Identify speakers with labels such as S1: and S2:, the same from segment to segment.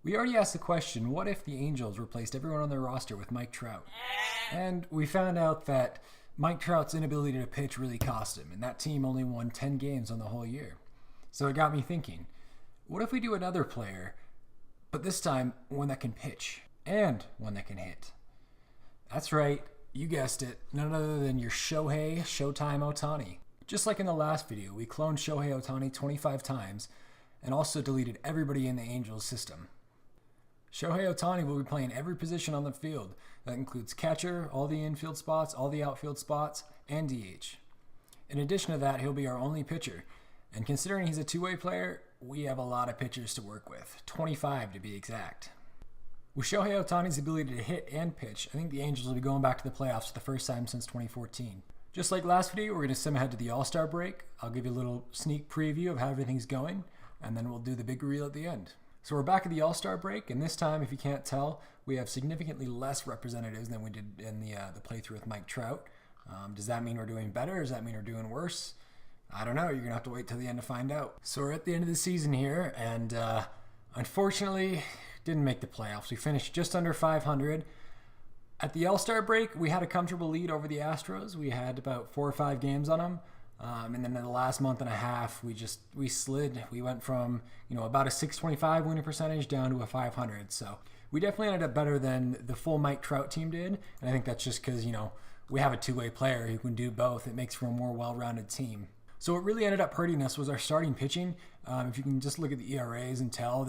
S1: We already asked the question, what if the Angels replaced everyone on their roster with Mike Trout? And we found out that Mike Trout's inability to pitch really cost him, and that team only won 10 games on the whole year. So it got me thinking, what if we do another player, but this time one that can pitch and one that can hit? That's right, you guessed it, none other than your Showtime Ohtani. Just like in the last video, we cloned Shohei Ohtani 25 times and also deleted everybody in the Angels system. Shohei Ohtani will be playing every position on the field. That includes catcher, all the infield spots, all the outfield spots, and DH. In addition to that, he'll be our only pitcher. And considering he's a two-way player, we have a lot of pitchers to work with, 25 to be exact. With Shohei Ohtani's ability to hit and pitch, I think the Angels will be going back to the playoffs for the first time since 2014. Just like last video, we're going to sim ahead to the All-Star break. I'll give you a little sneak preview of how everything's going, and then we'll do the big reel at the end. So we're back at the All-Star break, and this time, if you can't tell, we have significantly less representatives than we did in the playthrough with Mike Trout. Does that mean we're doing better? Does that mean we're doing worse? I don't know. You're going to have to wait till the end to find out. So we're at the end of the season here, and unfortunately, didn't make the playoffs. We finished just under 500. At the All-Star break, we had a comfortable lead over the Astros. We had about 4 or 5 games on them. And then in the last month and a half, we slid. We went from about a 625 winning percentage down to a 500. So we definitely ended up better than the full Mike Trout team did. And I think that's just because we have a two-way player who can do both. It makes for a more well-rounded team. So what really ended up hurting us was our starting pitching. If you can just look at the ERAs and tell,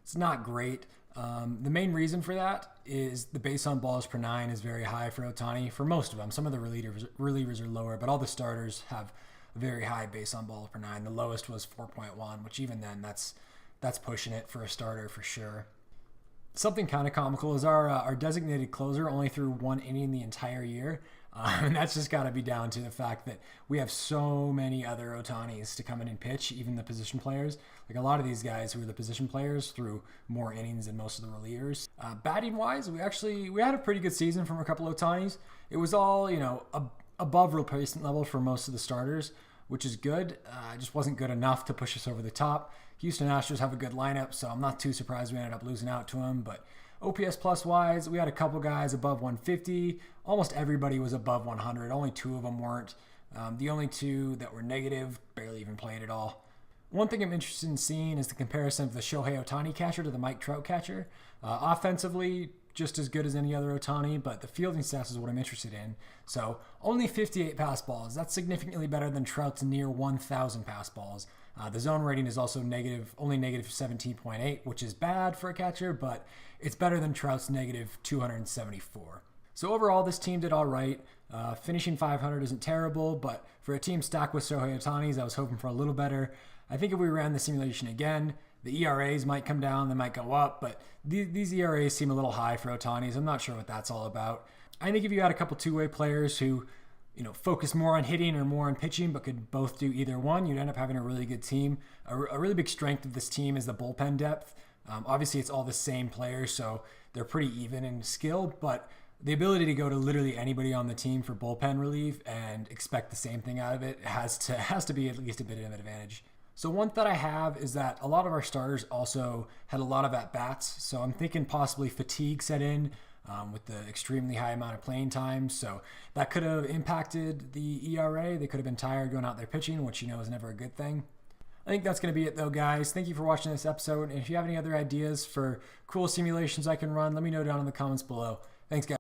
S1: it's not great. The main reason for that is the base on balls per 9 is very high for Ohtani. For most of them, some of the relievers are lower, but all the starters have a very high base on balls per 9. The lowest was 4.1, which even then, that's pushing it for a starter for sure. Something kind of comical is our designated closer only threw 1 inning the entire year. And that's just got to be down to the fact that we have so many other Ohtanis to come in and pitch, even the position players. Like a lot of these guys who are the position players threw more innings than most of the relievers. Batting wise, we had a pretty good season from a couple of Ohtanis. It was all, above replacement level for most of the starters, which is good. It just wasn't good enough to push us over the top. Houston Astros have a good lineup, so I'm not too surprised we ended up losing out to them, but OPS plus wise, we had a couple guys above 150. Almost everybody was above 100. Only 2 of them weren't. The only 2 that were negative barely even played at all. One thing I'm interested in seeing is the comparison of the Shohei Ohtani catcher to the Mike Trout catcher. Offensively, just as good as any other Ohtani, but the fielding stats is what I'm interested in. So only 58 pass balls. That's significantly better than Trout's near 1,000 pass balls. The zone rating is also only negative 17.8, which is bad for a catcher, but it's better than Trout's negative 274. So overall, this team did all right. Finishing 500 isn't terrible, but for a team stacked with Shohei Ohtani's, I was hoping for a little better. I think if we ran the simulation again, the ERAs might come down, they might go up, but these ERAs seem a little high for Ohtani's. I'm not sure what that's all about. I think if you had a couple two-way players who focus more on hitting or more on pitching, but could both do either one, you'd end up having a really good team. A really big strength of this team is the bullpen depth. Obviously, it's all the same players, so they're pretty even in skill, but the ability to go to literally anybody on the team for bullpen relief and expect the same thing out of it has to be at least a bit of an advantage. So one thought I have is that a lot of our starters also had a lot of at-bats, so I'm thinking possibly fatigue set in with the extremely high amount of playing time, so that could have impacted the ERA. They could have been tired going out there pitching, which is never a good thing. I think that's going to be it though, guys. Thank you for watching this episode, and if you have any other ideas for cool simulations I can run, let me know down in the comments below. Thanks, guys.